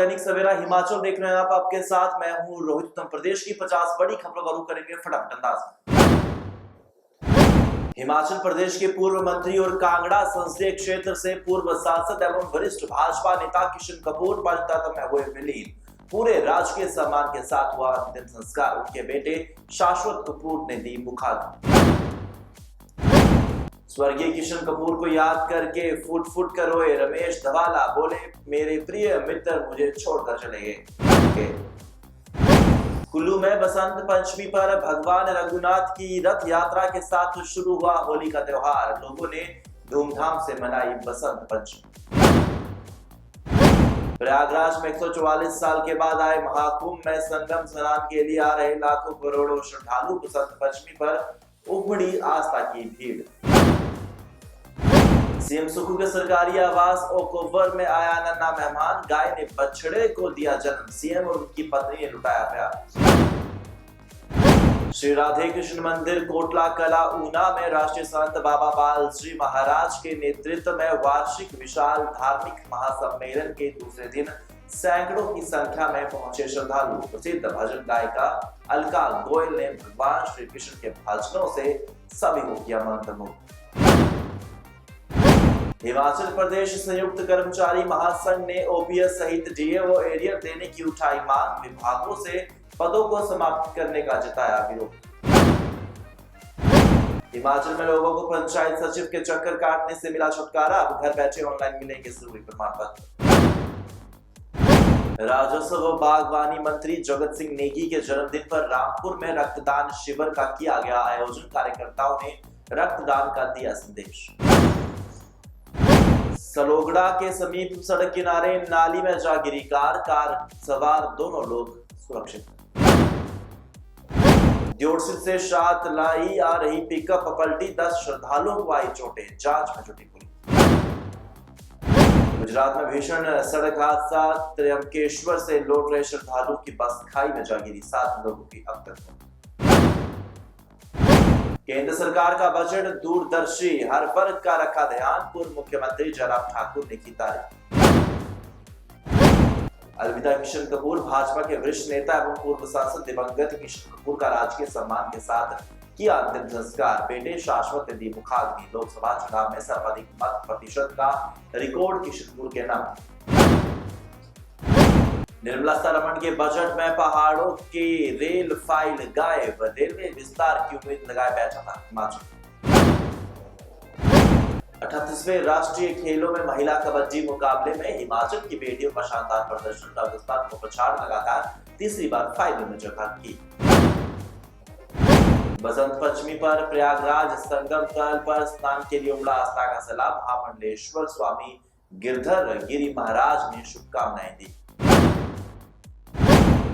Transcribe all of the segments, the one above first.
दैनिक सवेरा हिमाचल देख रहे हैं आप, आपके साथ मैं हूं रोहित। उत्तर प्रदेश की 50 बड़ी खबरों का रुख करेंगे फटाफट अंदाज में। हिमाचल प्रदेश के पूर्व मंत्री और कांगड़ा संसदीय क्षेत्र से पूर्व सांसद एवं वरिष्ठ भाजपा नेता किशन कपूर पंचतत्व में हुए विलीन। पूरे राजकीय सम्मान के साथ हुआ अंतिम संस्कार। उनके बेटे शाश्वत कपूर ने दी मुखाग्नि। स्वर्गीय किशन कपूर को याद करके फुट फुट कर रोए रमेश धवाला। बोले, मेरे प्रिय मित्र मुझे छोड़कर चले गए। कुल्लू में बसंत पंचमी पर भगवान रघुनाथ की रथ यात्रा के साथ शुरू हुआ होली का त्योहार। लोगों ने धूमधाम से मनाई बसंत पंचमी। प्रयागराज में 144 साल के बाद आए महाकुंभ में संगम स्नान के लिए आ रहे लाखों करोड़ों श्रद्धालु। बसंत पंचमी पर उमड़ी आस्था की भीड़। सीएम सुखू के सरकारी आवास ओकओवर में आया नन्हा मेहमान। गाय ने बछड़े को दिया जन्म। सीएम और उनकी पत्नी ने लुटाया प्यार। श्री राधे कृष्ण मंदिर कोटला कला ऊना में राष्ट्रीय संत बाबा बाल श्री महाराज के नेतृत्व में वार्षिक विशाल धार्मिक महासम्मेलन के दूसरे दिन सैकड़ों की संख्या में पहुंचे श्रद्धालु। प्रसिद्ध भजन गायिका अलका गोयल ने भगवान श्री कृष्ण के भजनों से सभी को किया मंत्रमुग्ध। हिमाचल प्रदेश संयुक्त कर्मचारी महासंघ ने ओपीएस सहित डीए व एरियर देने की उठाई मांग। विभागों से पदों को समाप्त करने का जताया विरोध। हिमाचल में लोगों को पंचायत सचिव के चक्कर काटने से मिला छुटकारा। अब घर बैठे ऑनलाइन मिलेंगे जरूरी प्रमाण पत्र। राजस्व व बागवानी मंत्री जगत सिंह नेगी के जन्मदिन पर रामपुर में रक्तदान शिविर का किया गया आयोजन। कार्यकर्ताओं ने रक्तदान का दिया संदेश। सलोगड़ा के समीप सड़क किनारे नाली में जा गिरी कार सवार दोनों लोग सुरक्षित। दियोटसिल से शातलाई आ रही पिकअप पलटी, 10 श्रद्धालुओं को आई चोटें। जांच में जुटी पुलिस। गुजरात में भीषण सड़क हादसा। त्र्यंबकेश्वर से लौट रहे श्रद्धालुओं की बस खाई में जा गिरी। 7 लोगों की अब तक मौत। केंद्र सरकार का बजट दूरदर्शी, हर वर्ग का रखा ध्यान। पूर्व मुख्यमंत्री जयराम ठाकुर ने की तारीफ। अलविदा किशन कपूर। भाजपा के वरिष्ठ नेता एवं पूर्व सांसद दिवंगत किशन कपूर का राजकीय सम्मान के साथ किया अंतिम संस्कार। बेटे शाश्वत ने दी मुखाग्नि। लोकसभा चुनाव में सर्वाधिक मत प्रतिशत का रिकॉर्ड किशन कपूर के नाम। निर्मला सीतारमण के बजट में पहाड़ों की रेल फाइल गायब। रेलवे विस्तार की उम्मीद लगाए बैठा था हिमाचल। 38वें राष्ट्रीय खेलों में महिला कबड्डी मुकाबले में हिमाचल की बेटियों का शानदार प्रदर्शन। राजस्थान को पछाड़ लगातार तीसरी बार फाइनल में जगह की। बसंत पंचमी पर प्रयागराज संगम तल पर स्नान के लिए उमड़ा आस्था का सैलाब। महामंडलेश्वर स्वामी गिरधर गिरी महाराज ने शुभकामनाएं दी।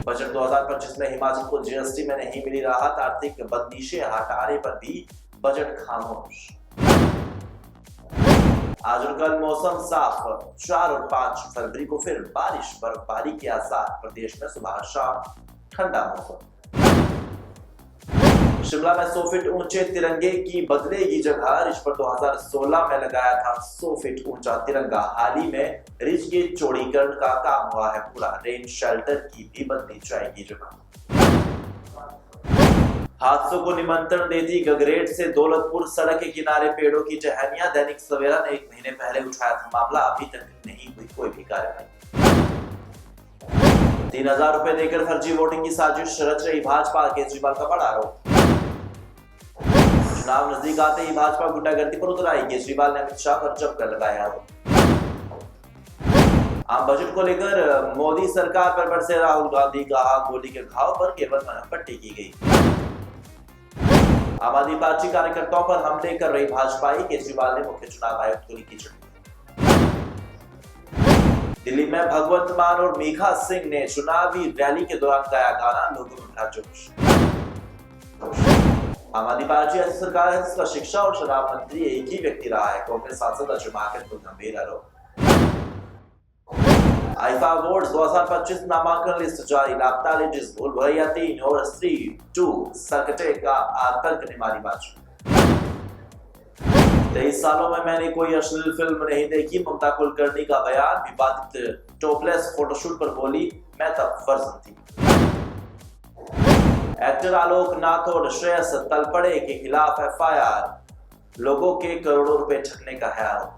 बजट 2025 में हिमाचल को जीएसटी में नहीं मिली राहत। आर्थिक बंदिशें हटाने पर भी बजट खामोश। आज और कल मौसम साफ। 4 और 5 फरवरी को फिर बारिश बर्फबारी के आसार। प्रदेश में सुबह शाम ठंडा मौसम। शिमला में 100 फीट ऊंचे तिरंगे की बदलेगी जगह। रिज पर 2016 में लगाया था 100 फीट ऊंचा तिरंगा। हाल ही में रिज के चौड़ीकरण का काम हुआ है पूरा। रेन शेल्टर की भी बदली जाएगी जगह। हादसों को निमंत्रण देती गगरेट से दौलतपुर सड़क के किनारे पेड़ों की टहनियां। दैनिक सवेरा ने 1 महीने पहले उठाया था मामला। अभी तक नहीं हुई कोई भी कार्रवाई। 3000 रुपए देकर फर्जी वोटिंग की साजिश रच रही भाजपा। केजरीवाल का बड़ा आरोप। चुनाव नजदीक आते ही भाजपा गुंडागर्दी पर उतर आई। केजरीवाल ने अमित शाह पर जमकर लगाया आरोप। आम बजट को लेकर मोदी सरकार पर बरसे राहुल गांधी। कहा, गोली के घाव पर केवल पट्टी की गई। आम आदमी पार्टी कार्यकर्ताओं पर हमले कर रही भाजपाई। केजरीवाल ने मुख्य चुनाव आयुक्त को लिखी चिट्ठी। दिल्ली में भगवंत मान और मीखा सिंह ने चुनावी रैली के दौरान गाया गाना। लोगों में भरा जोश। आम आदमी पार्टी ऐसी सरकार है जिसका शिक्षा और शराब मंत्री एक ही व्यक्ति रहा है। कांग्रेस सांसद अजय माकन को गंभीर आरोप। आईफा अवार्ड्स 2025 नामांकन लिस्ट जारी। लापता लेडीज, भूल भुलैया 3 और स्त्री 2 सकटे का आतंक ने मारी बाजी। 23 सालों में मैंने कोई अश्लील फिल्म नहीं देखी, ममता कुलकर्णी का बयान। विवादित टॉपलेस फोटोशूट पर बोली, मैं तब वर्जिन थी। एक्टर आलोक नाथ और श्रेयस तलपड़े के खिलाफ एफआईआर, लोगों के करोड़ों रुपए ठगने का है आरोप।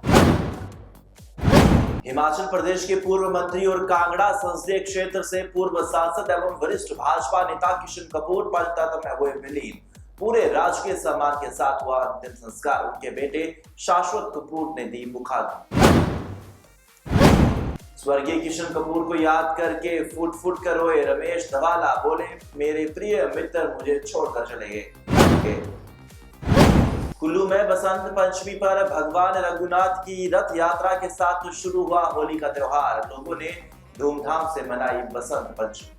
हिमाचल प्रदेश के पूर्व मंत्री और कांगड़ा संसदीय क्षेत्र से पूर्व सांसद एवं वरिष्ठ भाजपा नेता किशन कपूर पंचतत्व में हुए विलीन। पूरे राजकीय सम्मान के साथ हुआ अंतिम संस्कार। उनके बेटे शाश्वत कपूर ने दी मुखाग्नि। स्वर्गीय किशन कपूर को याद करके फुट फुट कर रोए रमेश धवाला, बोले मेरे प्रिय मित्र मुझे छोड़कर चले गए। कुल्लू में बसंत पंचमी पर भगवान रघुनाथ की रथ यात्रा के साथ शुरू हुआ होली का त्योहार। लोगों ने धूमधाम से मनाई बसंत पंचमी।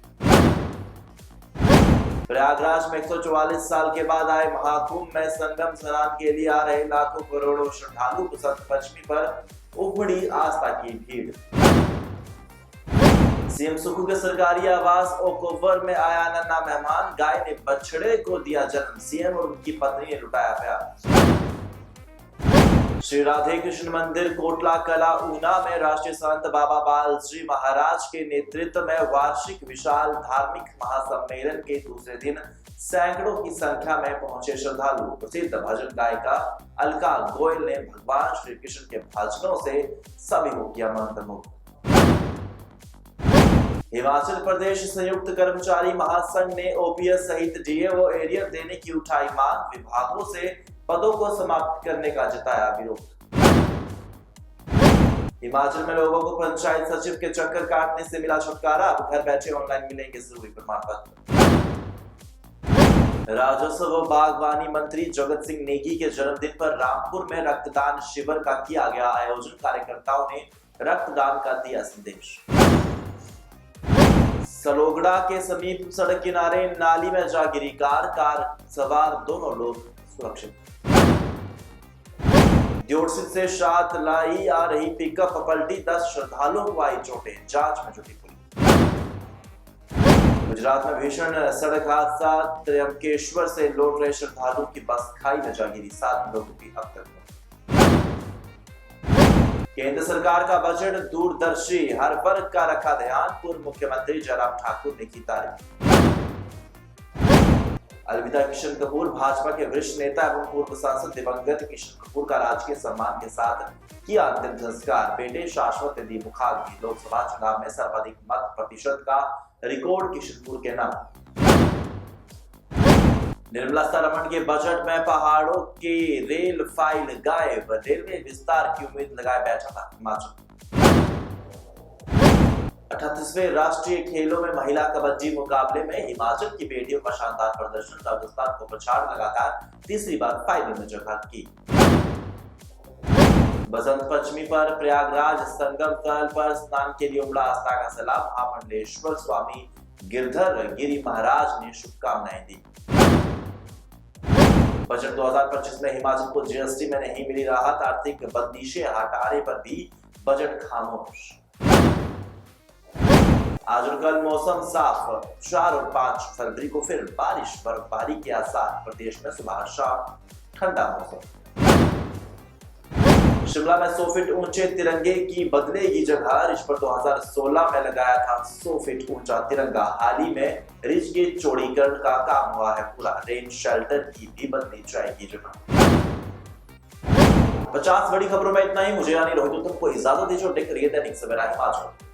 प्रयागराज में 144 साल के बाद आए महाकुंभ में संगम स्नान के लिए आ रहे लाखों करोड़ों श्रद्धालु। बसंत पंचमी पर उमड़ी आस्था की भीड़। सीएम सुखू के सरकारी आवास ओकओवर में आया नन्हा मेहमान, गाय ने बछड़े को दिया जन्म। सीएम और उनकी पत्नी ने लुटाया प्यार। श्री राधे कृष्ण मंदिर कोटला कला ऊना में राष्ट्रीय संत बाबा बाल श्री महाराज के नेतृत्व में वार्षिक विशाल धार्मिक महासम्मेलन के दूसरे दिन सैकड़ों की संख्या में पहुंचे श्रद्धालु। प्रसिद्ध भजन गायिका अलका गोयल ने भगवान श्री कृष्ण के भजनों से सभी को किया मंत्रमुग्ध। हिमाचल प्रदेश संयुक्त कर्मचारी महासंघ ने ओपीएस सहित डीए व एरियर देने की उठाई मांग। विभागों से पदों को समाप्त करने का जताया विरोध। हिमाचल में लोगों को पंचायत सचिव के चक्कर काटने से मिला छुटकारा। अब घर बैठे ऑनलाइन मिलेंगे जरूरी प्रमाण पत्र। राजस्व व बागवानी मंत्री जगत सिंह नेगी के जन्मदिन पर रामपुर में रक्तदान शिविर का किया गया आयोजन। कार्यकर्ताओं ने रक्तदान का दिया संदेश। सलोगड़ा के समीप सड़क किनारे नाली में जा गिरी कार सवार दोनों लोग सुरक्षित। दियोटसित से शात लाई आ रही पिकअप पलटी, 10 श्रद्धालुओं को आई चोटें, जांच में जुटी पुलिस। गुजरात में भीषण सड़क हादसा, त्र्यंबकेश्वर से लौट रहे श्रद्धालुओं की बस खाई में जा गिरी, 7 लोगों की अब तक। केंद्र सरकार का बजट दूरदर्शी, हर वर्ग का रखा ध्यान। पूर्व मुख्यमंत्री जयराम ठाकुर ने की तारीफ। अलविदा किशन कपूर, भाजपा के वरिष्ठ नेता एवं पूर्व सांसद दिवंगत किशन कपूर का राजकीय सम्मान के साथ किया अंतिम संस्कार। बेटे शाश्वत ने दी मुखाग्नि। लोकसभा चुनाव में सर्वाधिक मत प्रतिशत का रिकॉर्ड किशन कपूर के नाम। निर्मला सीतारमण के बजट में पहाड़ों के रेल फाइल गायब, रेलवे विस्तार की उम्मीद लगाए बैठा था हिमाचल। 38वें राष्ट्रीय खेलों में महिला कबड्डी मुकाबले में हिमाचल की बेटियों का शानदार प्रदर्शन। राजस्थान को पछाड़ लगातार तीसरी बार फाइनल में जगह की। बसंत पंचमी पर प्रयागराज संगम तल पर स्नान के लिए उमड़ा आस्था का सैलाब। महामंडलेश्वर स्वामी गिरधर गिरी महाराज ने शुभकामनाएं दी। बजट 2025 में हिमाचल को जीएसटी में नहीं मिली राहत। आर्थिक बंदिशें हटाने पर भी बजट खामोश। आज और कल मौसम साफ, 4 और 5 फरवरी को फिर बारिश बर्फबारी के आसार। प्रदेश में सुबह शाम ठंडा मौसम। शिमला में 100 फीट ऊंचे तिरंगे की बदलेगी जगह। रिज पर 2016 में लगाया था 100 फीट ऊंचा तिरंगा। हाल ही में रिज के चौड़ीकरण का काम हुआ है पूरा। रेन शेल्टर की भी बदली जाएगी जगह। 50 बड़ी खबरों में इतना ही। मुझे यानी रोहित उत्तम को इजाजत दीजिए और देखते रहिए दैनिक सवेरा हिमाचल।